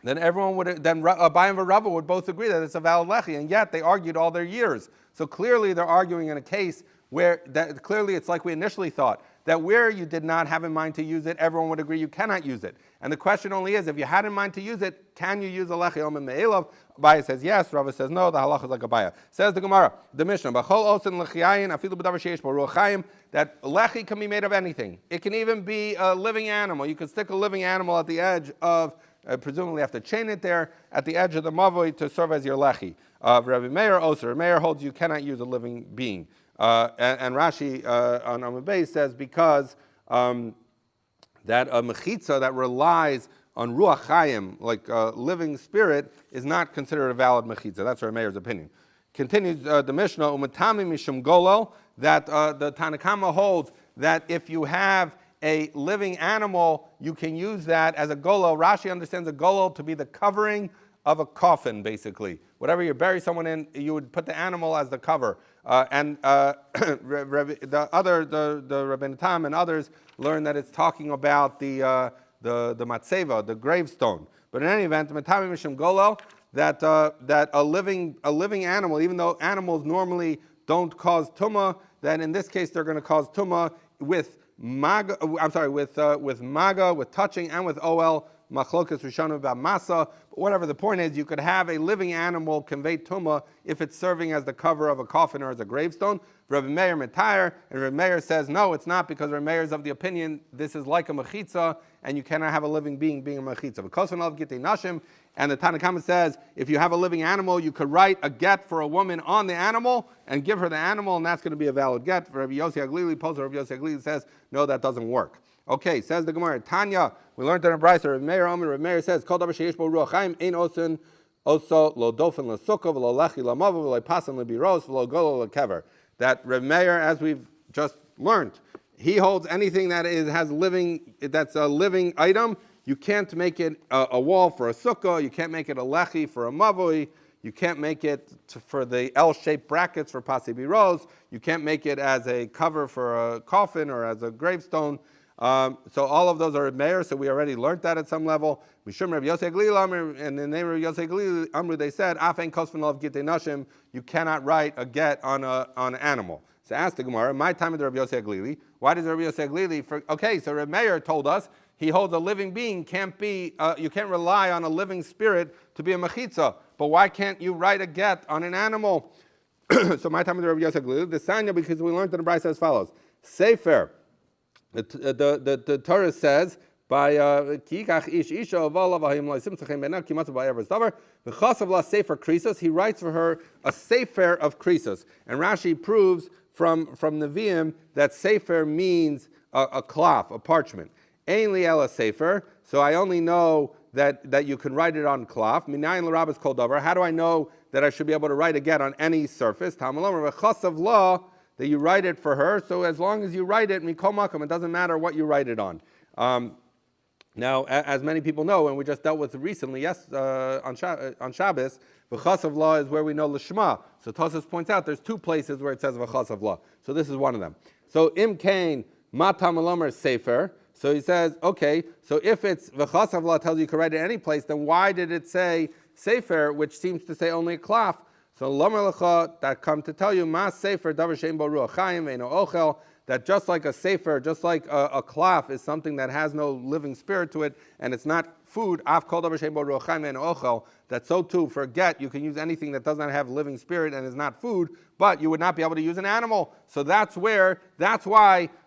then Abaya and Rava would both agree that it's a valid lechi, and yet they argued all their years. So clearly they're arguing in a case where clearly it's like we initially thought, that where you did not have in mind to use it, everyone would agree you cannot use it. And the question only is, if you had in mind to use it, can you use a lechi omen me'elav? Abaya says yes, Rava says no, the halacha is like Abaya. Says the Gemara, the Mishnah, b'chol osen lechiayin afilu b'davar sheish bo ruach chayim, that lechi can be made of anything. It can even be a living animal. You could stick a living animal at the edge of, presumably have to chain it there, at the edge of the mavoi to serve as your lechi. Rabbi Meir oser, Meir holds you cannot use a living being. And Rashi on Amud Beis says because that a mechitza that relies on ruach chayim, like a living spirit, is not considered a valid mechitza. That's our mayor's opinion. Continues the Mishnah, umatami mishum golel, that the Tanakama holds that if you have a living animal, you can use that as a golel. Rashi understands a golel to be the covering of a coffin, basically. Whatever you bury someone in, you would put the animal as the cover. And the Rabbeinu Tam and others learn that it's talking about the matzeva, the gravestone. But in any event, Matami Mishum Golel, that a living animal, even though animals normally don't cause tumah, then in this case they're going to cause tumah with maga. With maga, with touching, and with ol. Machlokas Rishonim about masa. But whatever the point is, you could have a living animal convey tumah if it's serving as the cover of a coffin or as a gravestone. Rabbi Meir Metayer, and Rabbi Meir says no, it's not, because Rabbi Meir is of the opinion this is like a mechitza, and you cannot have a living being being a mechitza. And the Tanakhama says if you have a living animal, you could write a get for a woman on the animal and give her the animal, and that's going to be a valid get. For Rabbi Yossi Aglili, Rabbi Yossi Aglili says no, that doesn't work. Okay, says the Gemara, Tanya, we learned in a brayso, Rabbi Meir says, Kol davar sheyesh bo ruach chaim ein osin oso lo dofen lo sukkah v'lo lechi lo mavo v'lo pasan lo biros v'lo golo lo kever. That Rabbi Meir, as we've just learned, he holds anything that that's a living item. You can't make it a wall for a sukkah. You can't make it a lechi for a mavoi. You can't make it for the L-shaped brackets for pasi biros. You can't make it as a cover for a coffin or as a gravestone. So all of those are Meir, so we already learned that at some level. Mishum Rav Yosei Glili, and in the name of Rav Yosei Glili, Amru, they said, Afen kosfen of gitei nashim, you cannot write a get on an animal. So ask the Gemara, my time of the Rav Yosei Glili, why does Rav Yosei Glili, okay, so Rav Meir told us, he holds a living being can't be, you can't rely on a living spirit to be a mechitza, but why can't you write a get on an animal? So my time of the Rav Yosei Glili, the Sanya, because we learned in the Brayso as follows, Sefer, the Torah says by Kikach ish isha avala v'hayim loisim tzachem benak kimatzu ba'ever zdavar v'chasav la sefer krisos. He writes for her a sefer of krisos, and Rashi proves from Nevi'im that sefer means a cloth, a parchment. Ein li ela sefer. So I only know that you can write it on cloth. Minayin l'rabbis kol davar. How do I know that I should be able to write a get on any surface? Talmud v'chasav la, that you write it for her. So as long as you write it, mikol makom, it doesn't matter what you write it on. Now, as many people know, and we just dealt with recently, on Shabbos, v'chasav la is where we know l'shma. So Tosfos points out there's two places where it says v'chasav la. So this is one of them. So im kain matam alamer sefer. So he says, okay, so if it's v'chasav la tells you can write it any place, then why did it say sefer, which seems to say only a cloth? So lomer lecha, that come to tell you, mas sefer davar shein bo ruach chaim ve'eno ochel, that just like a sefer, just like a cloth is something that has no living spirit to it, and it's not food, af kol davar shein bo ruach chaim ve'eno ochel, that so too for get, you can use anything that does not have living spirit and is not food, but you would not be able to use an animal. So that's why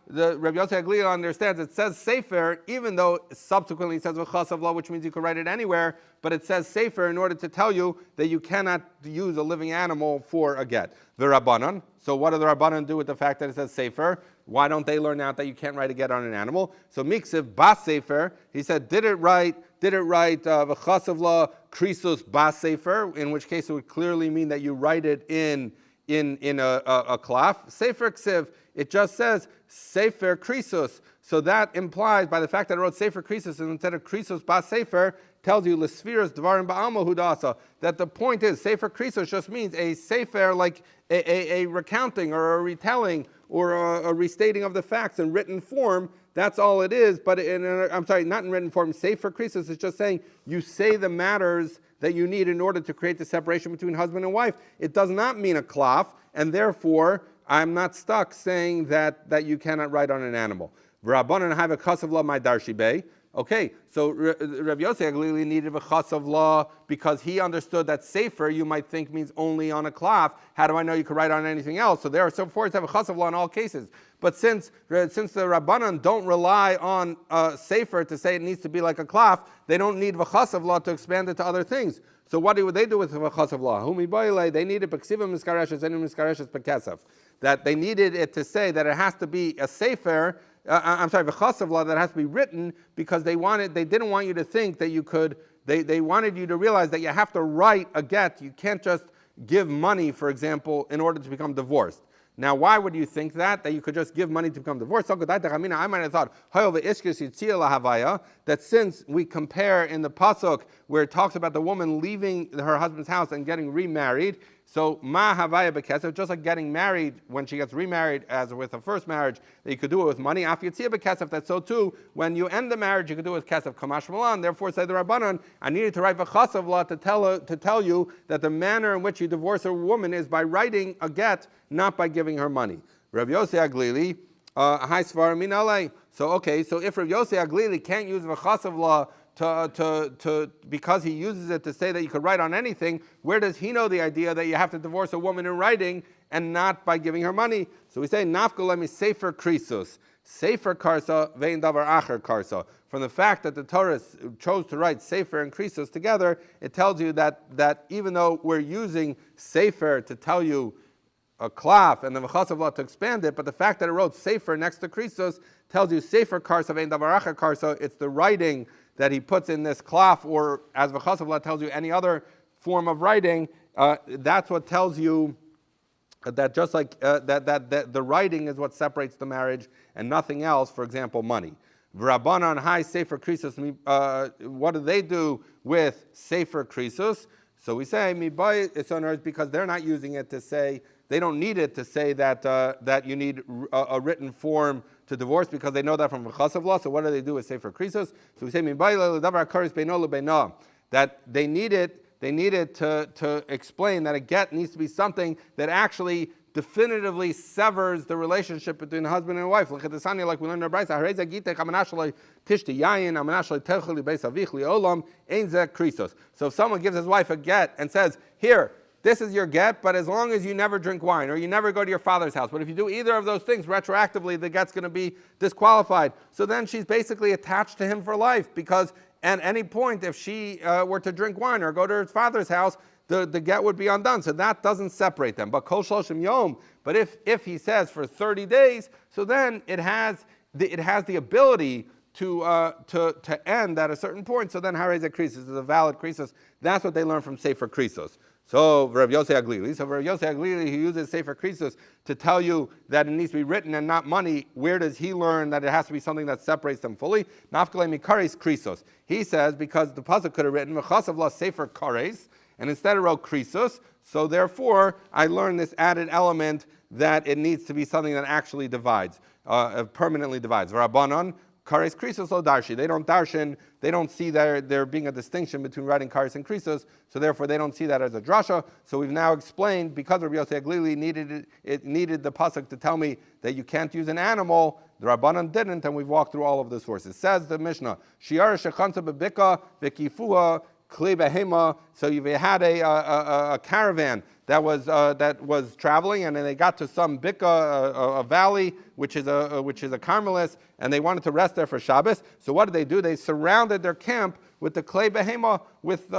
the Rabbi Yosei Glili understands it says sefer, even though subsequently it says v'chasav la, which means you can write it anywhere, but it says sefer in order to tell you that you cannot use a living animal for a get. The Rabbanan, so what do the Rabbanan do with the fact that it says sefer? Why don't they learn out that you can't write a get on an animal? So miksiv bas sefer, he said, did it write v'chasav la krisos bas sefer, in which case it would clearly mean that you write it in a cloth. Sefer ksiv, it just says sefer krisos. So that implies, by the fact that it wrote sefer krisos instead of krisos bas sefer, tells you l'sfiras dvarim ba'alma hudasa, that the point is sefer krisos just means a sefer, like a recounting or a retelling or a restating of the facts in written form. That's all it is. But not in written form. Sefer krisos is just saying you say the matters that you need in order to create the separation between husband and wife. It does not mean a cloth, and therefore I'm not stuck saying that you cannot write on an animal. Rabbanan have a chasav la my darshi bay. Okay, so Rabbi Yosei Glili needed a chasav la because he understood that sefer you might think means only on a cloth. How do I know you could write on anything else? So there are some forwards have a chasav la in all cases. But since the Rabbanan don't rely on sefer to say it needs to be like a cloth, they don't need v'chasav la to expand it to other things. So what would they do with v'chasav la? Humi boile, they needed b'ksiva miskareshes and miskareshes b'kesav. That they needed it to say that it has to be a sefer. V'chasav la, that has to be written because they didn't want you to think that you could. They wanted you to realize that you have to write a get. You can't just give money, for example, in order to become divorced. Now, why would you think that you could just give money to become divorced? I might have thought that since we compare in the pasuk where it talks about the woman leaving her husband's house and getting remarried, So ma havaya bekesef, just like getting married when she gets remarried as with her first marriage, that you could do it with money. Af yitzia bekesef, that's so too. When you end the marriage, you could do it with kesef kamash malan. Therefore, say the Rabbanan, I needed to write v'chasav law to tell you that the manner in which you divorce a woman is by writing a get, not by giving her money. Rabbi Yossi Aglili, high svar min alei. So if Rabbi Yossi Aglili can't use v'chasav law because he uses it to say that you could write on anything, where does he know the idea that you have to divorce a woman in writing and not by giving her money? So we say, Nafka lemi sefer krisus, sefer karsa, vein davar acher karsa. From the fact that the Torah chose to write sefer and krisus together, it tells you that even though we're using sefer to tell you a klaf and the v'chasav law to expand it, but the fact that it wrote sefer next to krisus tells you sefer karsa, vein davar acher karsa, it's the writing that he puts in this klaf, or as v'chasav law tells you any other form of writing. That's what tells you that just like that the writing is what separates the marriage and nothing else. For example, money. V'rabbanan high sefer krisus. What do they do with sefer krisus? So we say mibai it's on earth because they're not using it to say, they don't need it to say that you need a written form to divorce, because they know that from v'chasav law. So what do they do with sefer krisus? So we say that they need it to explain that a get needs to be something that actually definitively severs the relationship between husband and wife. Look at the Sanya, like we learned in our Brisa. So if someone gives his wife a get and says, here, this is your get, but as long as you never drink wine or you never go to your father's house. But if you do either of those things, retroactively, the get's going to be disqualified. So then she's basically attached to him for life, because at any point, if she were to drink wine or go to her father's house, the get would be undone. So that doesn't separate them. But kol shloshim yom. But if he says for 30 days, so then it has the ability to end at a certain point. So then harei krisus is a valid krisus. That's what they learn from sefer krisus. So Rav Yossi Aglili, he uses sefer krisus to tell you that it needs to be written and not money. Where does he learn that it has to be something that separates them fully? Nafkalei mikares krisus. He says because the pasuk could have written v'chasav la sefer kares, and instead it wrote krisus. So therefore, I learned this added element that it needs to be something that actually divides, permanently divides. V'rabbanan kares krisus lo darshi. They don't darshan. They don't see there being a distinction between writing kares and krisus. So therefore, they don't see that as a drasha. So we've now explained, because Rabbi Yossi Aglili needed the pasuk to tell me that you can't use an animal. The Rabbanan didn't, and we've walked through all of the sources. Says the Mishnah, Shiara shechansa bebika v'kifuha kli behema. So you had a caravan that was traveling, and then they got to some bika, a valley, which is a Carmelis, and they wanted to rest there for Shabbos. So what did they do? They surrounded their camp with the clay behema, with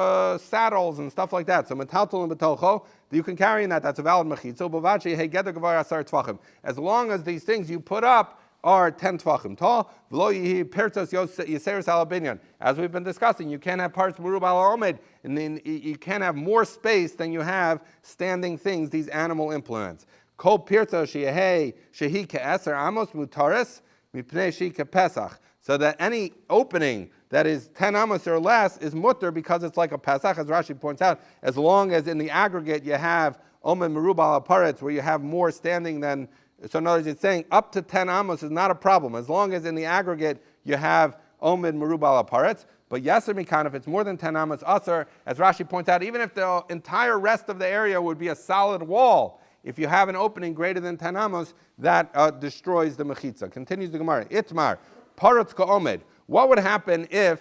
saddles and stuff like that. So metaltal and betolcho, you can carry in that. That's a valid mechitzo. Bavachi hey geder gavar asar tfachim. As long as these things you put up are 10 tvachim tall. V'lo yihi pertos yiseres al binyan. As we've been discussing, you can't have parts merub al omed, and then you can't have more space than you have standing things, these animal implements. Kol pirto shehi ke'eser amos mutaris mipnei shi ke'pesach. So that any opening that is 10 amos or less is mutter, because it's like a pesach, as Rashi points out, as long as in the aggregate you have omed merub al paretz, where you have more standing than. So in other words, it's saying up to 10 amos is not a problem, as long as in the aggregate you have omid merubal aparetz. But yeser mikan, if it's more than 10 amos, asar, as Rashi points out, even if the entire rest of the area would be a solid wall, if you have an opening greater than 10 amos, that destroys the mechitza. Continues the Gemara. Itmar, paretz ka'omid. What would happen if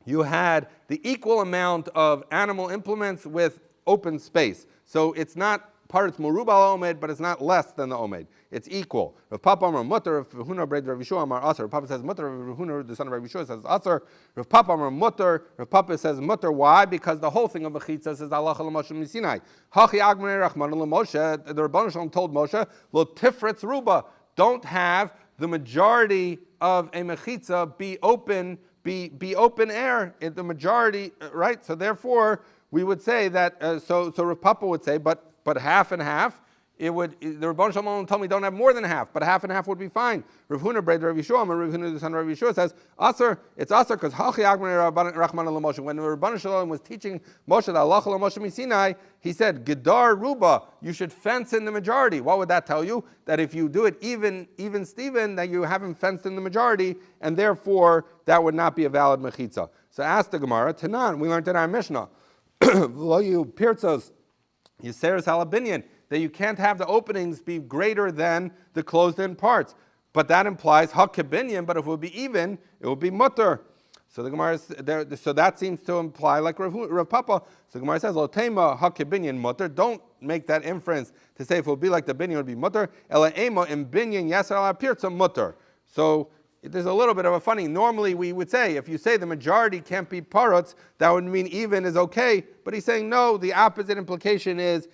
you had the equal amount of animal implements with open space? So it's not paretz merubal omed, but it's not less than the omed. It's equal. Rav Papa Amar Mutter, Rav Huna Bred Rav Yeshua Amar Asar. Rav Papa says Mutter, Rav Huna, the son of Rav Yeshua, says Asar. Rav Papa Amar Mutter, Rav Papa says Mutter. Why? Because the whole thing of Mechitza says Allah Moshe Misinai. Hachi Agmane Rachman Moshe. The Rebbeinu Shalom told Moshe, Lo Tifretz Ruba. Don't have the majority of a Mechitza be open air. In the majority, right? So therefore, we would say that. So Rav Papa would say, but half and half the Rebbeinu Shalom told me don't have more than half, but half and half would be fine. Rav Huna Breder Rav Yeshua, Rav Huna the son of Rav Yeshua says, Aser, it's Aser because Hachi Agman Rachman Moshe. When the Rebbeinu Shalom was teaching Moshe the halacha Moshe Misinai, he said, Gedar Ruba, you should fence in the majority. What would that tell you? That if you do it even Steven, that you haven't fenced in the majority, and therefore that would not be a valid mechitza. So ask the Gemara, Tanan, we learned in our Mishnah, Lo you pirtzos, Yiseres halabinyan, that you can't have the openings be greater than the closed-in parts. But that implies hakibinyan, but if it would be even, it would be mutter. So the Gemara so that seems to imply like Rav Papa. So the Gemara says, Lo tema hakibinyan mutter. Don't make that inference to say if it would be like the binyan, it would be mutter. Ela ema im binyan yaser ala pirtza mutter. So there's a little bit of a funny. Normally we would say if you say the majority can't be parrots, that would mean even is okay. But he's saying no. The opposite implication is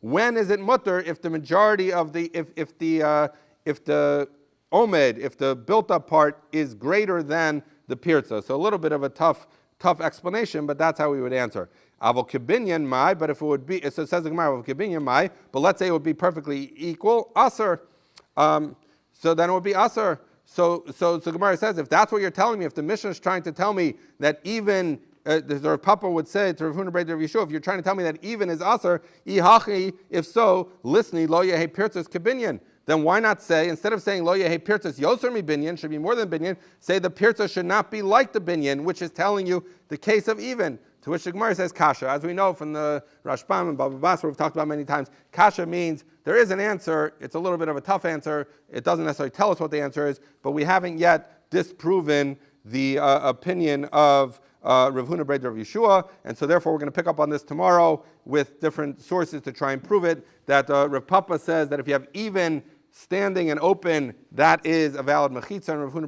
when is it mutter if the majority of the if the omed, if the built up part is greater than the pirza. So a little bit of a tough explanation, but that's how we would answer. Avol kibinyan mai, but if it would be, so it says the Gemara avol kibinyan mai, but let's say it would be perfectly equal aser. So then it would be aser. So Gemara says, if that's what you're telling me, if the Mishnah is trying to tell me that even, the Rav Papa would say to Rav Huna Breder Rav Yeshua, if you're trying to tell me that even is aser, ihachi, if so, listni lo yehe pirtzas kibinyan. Then why not say, instead of saying lo yehe pirtzas yoser mi binyan, should be more than binyan, say the pirtzas should not be like the binyan, which is telling you the case of even. To which the Gemara says kasha. As we know from the Rashbam and Baba Basra, we've talked about many times, kasha means there is an answer. It's a little bit of a tough answer. It doesn't necessarily tell us what the answer is, but we haven't yet disproven the opinion of Rav Huna Breder Rav Yeshua, and so therefore we're going to pick up on this tomorrow with different sources to try and prove it. That Rav Papa says that if you have even standing and open, that is a valid mechitza, and Rav Huna Breder